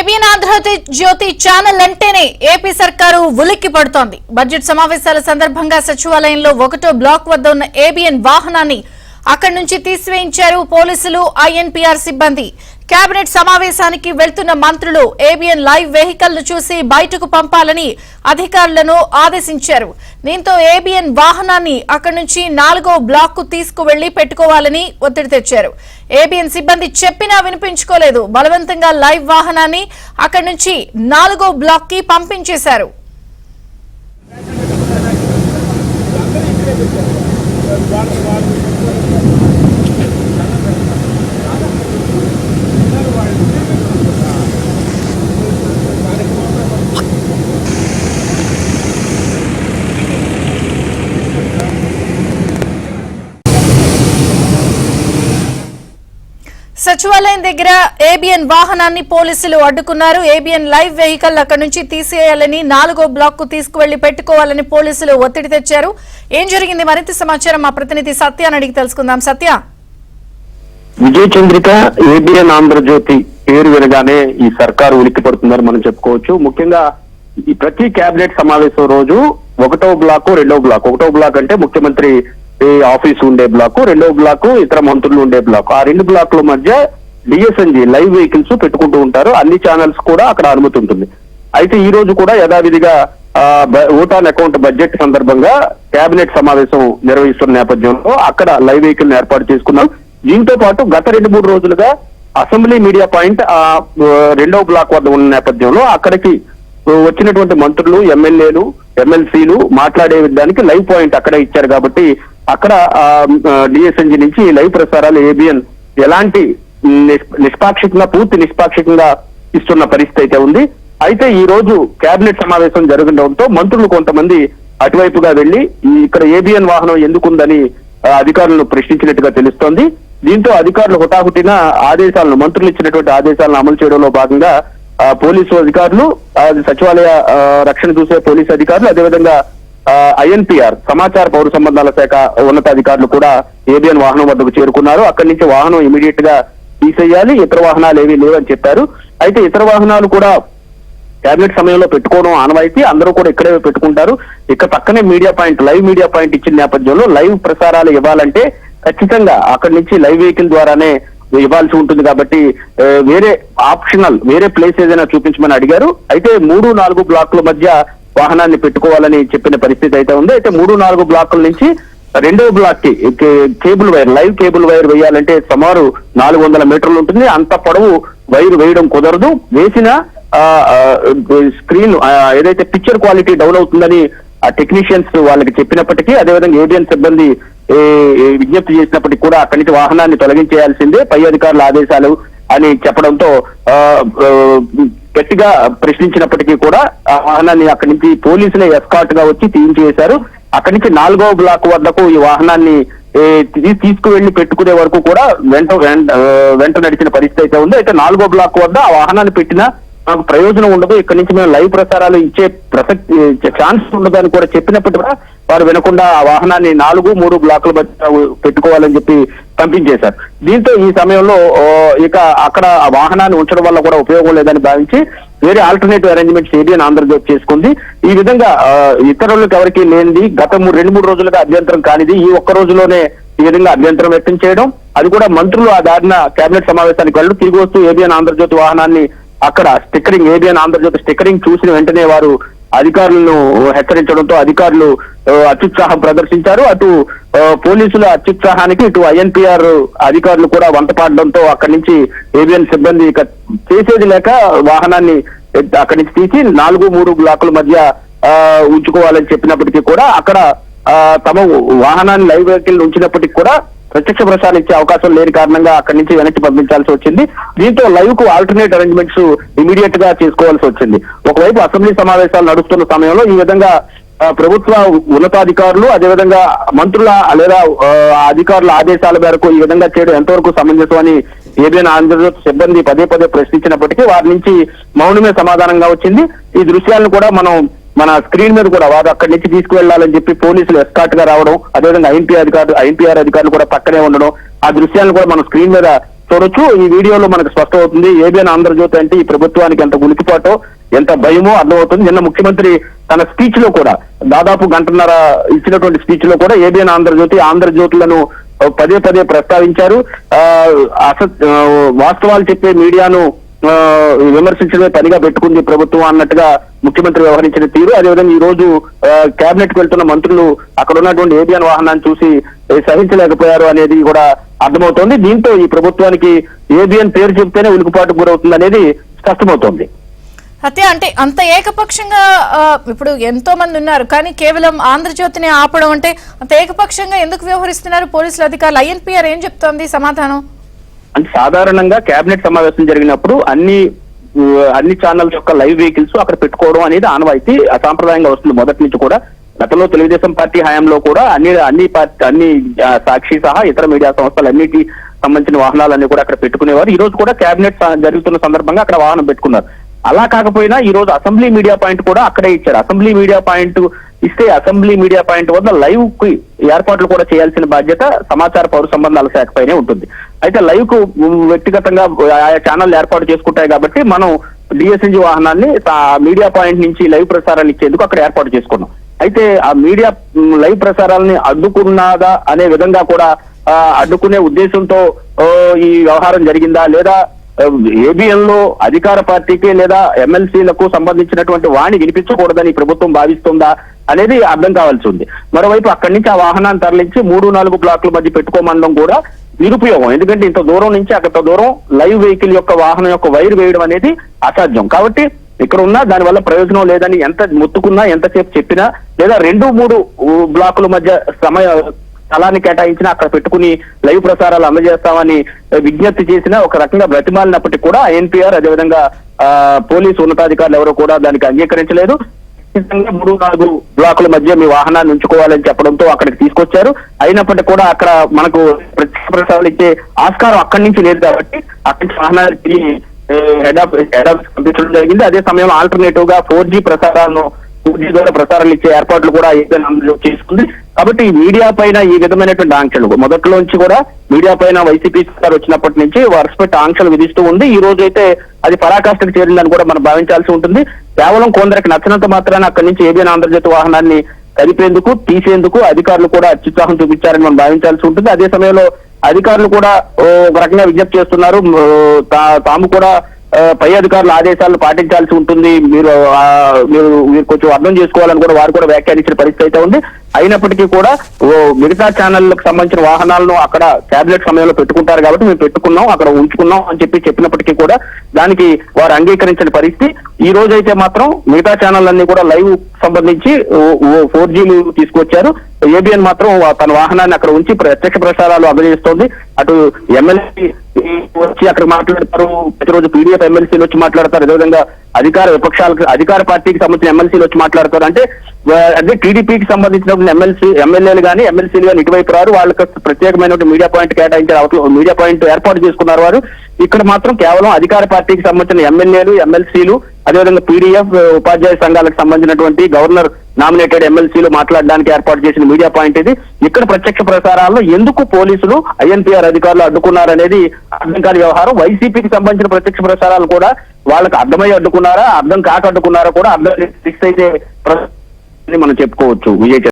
ABN Andhra Jyothi channel అంటేనే AP సర్కారు ఉలిక్కి పడుతోంది. బడ్జెట్ సమావేశాల సందర్భంగా సచివాలయంలో 1వ బ్లాక్ వద్ద ఉన్న ఏబిఎన్ వాహనాన్ని అక్కడి నుంచి తీసివేయించారు పోలీసులు, ఐఎన్పీఆర్ సిబ్బంది. కేబినెట్ సమావేశానికి వెళ్తున్న మంత్రులు ఏబిఎన్ లైవ్ వెహికల్ ను చూసి బయటకు పంపాలని అధికారులను ఆదేశించారు. దీంతో ఏబిఎన్ వాహనాన్ని అక్కడి నుంచి 4వ బ్లాక్ కు తీసుకువెళ్లి పెట్టుకోవాలని ఒత్తిడి తెచ్చారు. ఏబిఎన్ సిబ్బంది చెప్పినా వినిపించుకోలేదు. బలవంతంగా లైవ్ వాహనాన్ని అక్కడి నుంచి 4వ బ్లాక్ కి పంపించేశారు. సచివాలయం దగ్గర ఏబిఎన్ వాహనాన్ని పోలీసులు అడ్డుకున్నారు. ఏబిఎన్ లైవ్ వెహికల్ అక్కడి నుంచి తీసేయాలని 4వ బ్లాక్ కు తీసుకువెళ్లి పెట్టుకోవాలని పోలీసులు ఒత్తిడి తెచ్చారు. ఏం జరిగింది మరింత సమాచారం మా ప్రతినిధి సత్యాన్ని అడిగి తెలుసుకుందాం. సత్య, విజయ్ చంద్రిక, ఏబిఎన్ ఆంధ్రజ్యోతి పేరు వినగానే ఈ సర్కారు ఉలిక్కి పడుతుందని మనం చెప్పుకోవచ్చు. ముఖ్యంగా ఈ ప్రతి కేబినెట్ సమావేశం రోజు 1వ బ్లాక్ 2వ బ్లాక్, 1వ బ్లాక్ అంటే ముఖ్యమంత్రి ఆఫీస్ ఉండే బ్లాక్, 2వ బ్లాక్ ఇతర మంత్రులు ఉండే బ్లాక్, ఆ 2 బ్లాక్ల మధ్య డిఎస్ఎన్జి లైవ్ వెహికల్స్ పెట్టుకుంటూ ఉంటారు. అన్ని ఛానల్స్ కూడా అక్కడ అనుమతి ఉంటుంది. అయితే ఈ రోజు కూడా యథావిధిగా ఓట్ ఆన్ అకౌంట్ బడ్జెట్ సందర్భంగా కేబినెట్ సమావేశం నిర్వహిస్తున్న నేపథ్యంలో అక్కడ లైవ్ వెహికల్ ఏర్పాటు చేసుకున్నాం. దీంతో పాటు గత 2-3 రోజులుగా అసెంబ్లీ మీడియా పాయింట్ 2వ బ్లాక్ వద్ద ఉన్న నేపథ్యంలో అక్కడికి వచ్చినటువంటి మంత్రులు, ఎమ్మెల్యేలు, ఎమ్మెల్సీలు మాట్లాడే దానికి లైవ్ పాయింట్ అక్కడ ఇచ్చారు. కాబట్టి అక్కడ డిఎస్ఎన్జి నుంచి లైవ్ ప్రసారాలు ఏబిఎన్ ఎలాంటి నిష్పాక్షికంగా, పూర్తి నిష్పాక్షికంగా ఇస్తున్న పరిస్థితి అయితే ఉంది. అయితే ఈ రోజు కేబినెట్ సమావేశం జరగడంతో మంత్రులు కొంతమంది అటువైపుగా వెళ్లి ఇక్కడ ఏబిఎన్ వాహనం ఎందుకుందని అధికారులను ప్రశ్నించినట్టుగా తెలుస్తోంది. దీంతో అధికారులు హుటాహుటిన ఆదేశాలను, మంత్రులు ఇచ్చినటువంటి ఆదేశాలను అమలు చేయడంలో భాగంగా పోలీసు అధికారులు, సచివాలయ రక్షణ చూసే పోలీసు అధికారులు, అదేవిధంగా ఐఎన్పీఆర్ సమాచార పౌర సంబంధాల శాఖ ఉన్నతాధికారులు కూడా ఏబిఎన్ వాహనం వద్దకు చేరుకున్నారు. అక్కడి నుంచి వాహనం ఇమీడియట్ గా తీసేయాలి, ఇతర వాహనాలు ఏమీ లేవని చెప్పారు. అయితే ఇతర వాహనాలు కూడా కేబినెట్ సమయంలో పెట్టుకోవడం ఆనవాయితీ, అందరూ కూడా ఇక్కడే పెట్టుకుంటారు. ఇక్కడ పక్కనే media point, live media point ఇచ్చిన నేపథ్యంలో లైవ్ ప్రసారాలు ఇవ్వాలంటే ఖచ్చితంగా అక్కడి నుంచి లైవ్ వెహికల్ ద్వారానే ఇవ్వాల్సి ఉంటుంది. కాబట్టి వేరే ఆప్షనల్ వేరే ప్లేస్ ఏదైనా చూపించమని అడిగారు. అయితే 3-4 బ్లాకుల మధ్య వాహనాన్ని పెట్టుకోవాలని చెప్పిన పరిస్థితి అయితే ఉంది. అయితే 3-4 బ్లాకుల నుంచి 2వ బ్లాక్ కి cable wire, live cable wire వేయాలంటే సుమారు 400 మీటర్లు ఉంటుంది. అంత పొడవు వైర్ వేయడం కుదరదు. వేసిన స్క్రీన్ ఏదైతే పిక్చర్ క్వాలిటీ డౌన్ అవుతుందని ఆ టెక్నీషియన్స్ వాళ్ళకి చెప్పినప్పటికీ, అదేవిధంగా ఏబిఎన్ సిబ్బంది విజ్ఞప్తి చేసినప్పటికీ కూడా అక్కడి నుంచి వాహనాన్ని తొలగించేయాల్సిందే, పై అధికారుల ఆదేశాలు అని చెప్పడంతో గట్టిగా ప్రశ్నించినప్పటికీ కూడా ఆ వాహనాన్ని అక్కడి నుంచి పోలీసులే ఎస్కార్ట్ గా వచ్చి తీయించేశారు. అక్కడి నుంచి 4వ బ్లాక్ వద్దకు ఈ వాహనాన్ని తీసుకువెళ్లి పెట్టుకునే వరకు కూడా వెంట నడిచిన పరిస్థితి అయితే ఉంది. అయితే 4వ బ్లాక్ వద్ద ఆ వాహనాన్ని పెట్టినా మాకు ప్రయోజనం ఉండదు, ఇక్కడి నుంచి మేము లైవ్ ప్రసారాలు ఇచ్చే ప్రసక్తి ఛాన్స్ ఉండదు అని కూడా చెప్పినప్పటికీ కూడా వారు వినకుండా ఆ వాహనాన్ని 4-3 బ్లాకుల మధ్య పెట్టుకోవాలని చెప్పి పంపించేశారు. దీంతో ఈ సమయంలో ఇక అక్కడ ఆ వాహనాన్ని ఉంచడం వల్ల కూడా ఉపయోగం లేదని భావించి వేరే ఆల్టర్నేటివ్ అరేంజ్మెంట్స్ ఏబిఎన్ ఆంధ్రజ్యోతి చేసుకుంది. ఈ విధంగా ఇతరులకు ఎవరికి లేనిది, గత 2-3 రోజులుగా అభ్యంతరం కానిది ఈ ఒక్క రోజులోనే ఈ విధంగా అభ్యంతరం వ్యక్తం చేయడం, అది కూడా మంత్రులు ఆ దారిన కేబినెట్ సమావేశానికి వెళ్లి తిరిగి వస్తూ ఏబిఎన్ ఆంధ్రజ్యోతి వాహనాన్ని అక్కడ స్టిక్కరింగ్, ఏబిఎన్ ఆంధ్రజ్యోతి స్టిక్కరింగ్ చూసిన వెంటనే వారు అధికారులను హెచ్చరించడంతో అధికారులు అత్యుత్సాహం ప్రదర్శించారు. అటు పోలీసుల అత్యుత్సాహానికి ఇటు ఐఎన్పీఆర్ అధికారులు కూడా వంతపాడడంతో అక్కడి నుంచి ఏబిఎన్ సిబ్బంది చేసేది లేక వాహనాన్ని అక్కడి నుంచి తీసి 4-3 బ్లాకుల మధ్య ఉంచుకోవాలని చెప్పినప్పటికీ కూడా అక్కడ తమ వాహనాన్ని లైవ్ వెహికల్ ఉంచినప్పటికీ కూడా ప్రత్యక్ష ప్రసారం ఇచ్చే అవకాశం లేని కారణంగా అక్కడి నుంచి వెనక్కి పంపించాల్సి వచ్చింది. దీంతో లైవ్ కు ఆల్టర్నేట్ అరేంజ్మెంట్స్ ఇమీడియట్ గా చేసుకోవాల్సి వచ్చింది. ఒకవైపు అసెంబ్లీ సమావేశాలు నడుస్తున్న సమయంలో ఈ విధంగా ప్రభుత్వ ఉన్నతాధికారులు, అదేవిధంగా మంత్రుల లేదా అధికారుల ఆదేశాల మేరకు ఈ విధంగా చేయడం ఎంతవరకు సమంజసం అని ఏబిఎన్ ఆంధ్రజ్యోతి సిబ్బంది పదే ప్రశ్నించినప్పటికీ వారి నుంచి మౌనమే సమాధానంగా వచ్చింది. ఈ దృశ్యాలను కూడా మనం మన స్క్రీన్ మీద కూడా వారు అక్కడి నుంచి తీసుకువెళ్లాలని చెప్పి పోలీసులు ఎస్కార్ట్ గా రావడం, అదేవిధంగా ఐఎన్పీఆర్ అధికారులు కూడా పక్కనే ఉండడం, ఆ దృశ్యాలను కూడా మనం స్క్రీన్ మీద చూడొచ్చు. ఈ వీడియోలో మనకు స్పష్టమవుతుంది ఏబిఎన్ ఆంధ్రజ్యోతి అంటే ఈ ప్రభుత్వానికి ఎంత ఉలికిపాటో ఎంత భయమో అర్థమవుతుంది. నిన్న ముఖ్యమంత్రి తన స్పీచ్ లో కూడా దాదాపు గంటన్నర ఇచ్చినటువంటి స్పీచ్ లో కూడా ఏబిఎన్ ఆంధ్రజ్యోతులను పదే పదే ప్రస్తావించారు. వాస్తవాలు చెప్పే మీడియాను విమర్శించడమే పనిగా పెట్టుకుంది ప్రభుత్వం అన్నట్టుగా ముఖ్యమంత్రి వ్యవహరించిన తీరు. అదేవిధంగా ఈ రోజు కేబినెట్ కు వెళ్తున్న మంత్రులు అక్కడ ఉన్నటువంటి ఏబిఎన్ వాహనాన్ని చూసి సహించలేకపోయారు అనేది కూడా అర్థమవుతోంది. దీంతో ఈ ప్రభుత్వానికి ఏబిఎన్ పేరు చెప్తేనే ఉలికిపాటుకు గురవుతుంది అనేది స్పష్టమవుతోంది. అయితే అంటే అంత ఏకపక్షంగా ఇప్పుడు ఎంతో మంది ఉన్నారు, కానీ కేవలం ఆంధ్రజ్యోతిని ఆపడం అంటే అంత ఏకపక్షంగా ఎందుకు వ్యవహరిస్తున్నారు పోలీసులు అధికారులు? ఐఎన్పిఆర్ ఏం చెప్తోంది సమాధానం? అంటే సాధారణంగా కేబినెట్ సమావేశం జరిగినప్పుడు అన్ని ఛానల్స్ యొక్క లైవ్ వెహికల్స్ అక్కడ పెట్టుకోవడం అనేది ఆనవాయితీ అసాంప్రదాయంగా వస్తుంది మొదటి నుంచి కూడా. గతంలో తెలుగుదేశం పార్టీ హయాంలో కూడా అన్ని సాక్షి సహా ఇతర మీడియా సంస్థలన్నిటి సంబంధించిన వాహనాలన్నీ కూడా అక్కడ పెట్టుకునేవారు. ఈ రోజు కూడా కేబినెట్ జరుగుతున్న సందర్భంగా అక్కడ వాహనం పెట్టుకున్నారు. అలా కాకపోయినా ఈ రోజు అసెంబ్లీ మీడియా పాయింట్ కూడా అక్కడే ఇచ్చారు. అసెంబ్లీ మీడియా పాయింట్ ఇస్తే అసెంబ్లీ మీడియా పాయింట్ వద్ద లైవ్ కి ఏర్పాట్లు కూడా చేయాల్సిన బాధ్యత సమాచార పౌర సంబంధాల శాఖ పైనే ఉంటుంది. అయితే లైవ్ కు వ్యక్తిగతంగా ఆయా ఛానల్ ఏర్పాటు చేసుకుంటాయి కాబట్టి మనం డిఎస్ఎన్జి వాహనాన్ని మీడియా పాయింట్ నుంచి లైవ్ ప్రసారాలు ఇచ్చేందుకు అక్కడ ఏర్పాటు చేసుకున్నాం. అయితే ఆ మీడియా లైవ్ ప్రసారాలని అడ్డుకున్నదా అనే విధంగా కూడా అడ్డుకునే ఉద్దేశంతో ఈ వ్యవహారం జరిగిందా, లేదా ఏబిఎన్ లో అధికార పార్టీకి లేదా ఎమ్మెల్సీలకు సంబంధించినటువంటి వాణి వినిపించకూడదని ప్రభుత్వం భావిస్తుందా అనేది అర్థం కావాల్సి ఉంది. మరోవైపు అక్కడి నుంచి ఆ వాహనాన్ని తరలించి 3-4 బ్లాకుల మధ్య పెట్టుకోమనడం కూడా నిరుపయోగం. ఎందుకంటే ఇంత దూరం నుంచి అంత దూరం లైవ్ వెహికల్ యొక్క వాహనం యొక్క వైర్ వేయడం అనేది అసాధ్యం. కాబట్టి ఇక్కడ ఉన్న దానివల్ల ప్రయోజనం లేదని ఎంత మొత్తుకున్నా ఎంతసేపు చెప్పినా లేదా 2-3 బ్లాకుల మధ్య స్థలాన్ని కేటాయించినా అక్కడ పెట్టుకుని లైవ్ ప్రసారాలు అందజేస్తామని విజ్ఞప్తి చేసినా ఒక రకంగా బ్రతిమాలినప్పటికీ కూడా ఐఎన్పిఆర్ అదేవిధంగా పోలీసు ఉన్నతాధికారులు ఎవరో కూడా దానికి అంగీకరించలేదు. 3-4 బ్లాకుల మధ్య మీ వాహనాన్ని ఉంచుకోవాలని చెప్పడంతో అక్కడికి తీసుకొచ్చారు. అయినప్పటికీ కూడా అక్కడ మనకు ప్రత్యేక ప్రసారాలు ఇచ్చే ఆస్కారం అక్కడి నుంచి లేదు కాబట్టి అక్కడి నుంచి వాహనాలు తిరిగి హెడ్ ఆఫీస్ పంపించడం జరిగింది. అదే సమయంలో ఆల్టర్నేటివ్ గా 4G ప్రసారాలను 4G ద్వారా ప్రసారాలు ఇచ్చే ఏర్పాట్లు కూడా చేసుకుంది. కాబట్టి ఈ మీడియా పైన ఈ విధమైనటువంటి ఆంక్షలు మొదట్లోంచి కూడా మీడియా పైన వైసీపీ సర్కార్ వచ్చినప్పటి నుంచి వరుసపెట్టి ఆంక్షలు విధిస్తూ ఉంది. ఈ రోజు అయితే అది పరాకాష్ఠకు చేరిందని కూడా మనం భావించాల్సి ఉంటుంది. కేవలం కొందరికి నచ్చినంత మాత్రాన అక్కడి నుంచి ఏబిఎన్ ఆంధ్రజ్యోతి వాహనాన్ని కదిపేందుకు తీసేందుకు అధికారులు కూడా అత్యుత్సాహం చూపించారని మనం భావించాల్సి ఉంటుంది. అదే సమయంలో అధికారులు కూడా ఒక రకంగా విజ్ఞప్తి చేస్తున్నారు. తాము కూడా పై అధికారుల ఆదేశాలను పాటించాల్సి ఉంటుంది, మీరు కొంచెం అర్థం చేసుకోవాలని కూడా వారు కూడా వ్యాఖ్యానించిన పరిస్థితి అయితే ఉంది. అయినప్పటికీ కూడా మిగతా ఛానళ్లకు సంబంధించిన వాహనాలను అక్కడ క్యాబినెట్ సమయంలో పెట్టుకుంటారు కాబట్టి మేము పెట్టుకున్నాం, అక్కడ ఉంచుకున్నాం అని చెప్పినప్పటికీ కూడా దానికి వారు అంగీకరించిన పరిస్థితి. ఈ రోజు అయితే మాత్రం మిగతా ఛానల్ అన్ని కూడా లైవ్ సంబంధించి 4G తీసుకొచ్చారు. ఏబిఎన్ మాత్రం తన వాహనాన్ని అక్కడ ఉంచి ప్రత్యక్ష ప్రసారాలు అందజేస్తోంది. అటు ఎమ్మెల్సీ వచ్చి అక్కడ మాట్లాడతారు, ప్రతిరోజు పీడీఎఫ్ ఎమ్మెల్సీలు వచ్చి మాట్లాడతారు, అదేవిధంగా అధికార పార్టీకి సంబంధించిన ఎమ్మెల్సీలు వచ్చి మాట్లాడతారు. అంటే టీడీపీకి సంబంధించిన ఎమ్మెల్యేలు కానీ ఎమ్మెల్సీలు కానీ ఇటువైపు రారు. వాళ్ళకి ప్రత్యేకమైన మీడియా పాయింట్ కేటాయించారు, మీడియా పాయింట్ ఏర్పాటు చేసుకున్నారు వారు. ఇక్కడ మాత్రం కేవలం అధికార పార్టీకి సంబంధించిన ఎమ్మెల్యేలు ఎమ్మెల్సీలు అదేవిధంగా పీడీఎఫ్ ఉపాధ్యాయ సంఘాలకు సంబంధించినటువంటి గవర్నర్ నామినేటెడ్ ఎమ్మెల్సీలు మాట్లాడడానికి ఏర్పాటు చేసిన మీడియా పాయింట్ ఇది. ఇక్కడ ప్రత్యక్ష ప్రసారాల్లో ఎందుకు పోలీసులు ఐఎన్పిఆర్ అధికారులు అడ్డుకున్నారనేది అర్థం కాని వ్యవహారం. వైసీపీకి సంబంధించిన ప్రత్యక్ష ప్రసారాలు కూడా వాళ్ళకి అర్థమై అడ్డుకున్నారా, అర్థం కాక అడ్డుకున్నారా కూడా అర్థం ఫిక్స్ అయితే మనం చెప్పుకోవచ్చు. విజయ్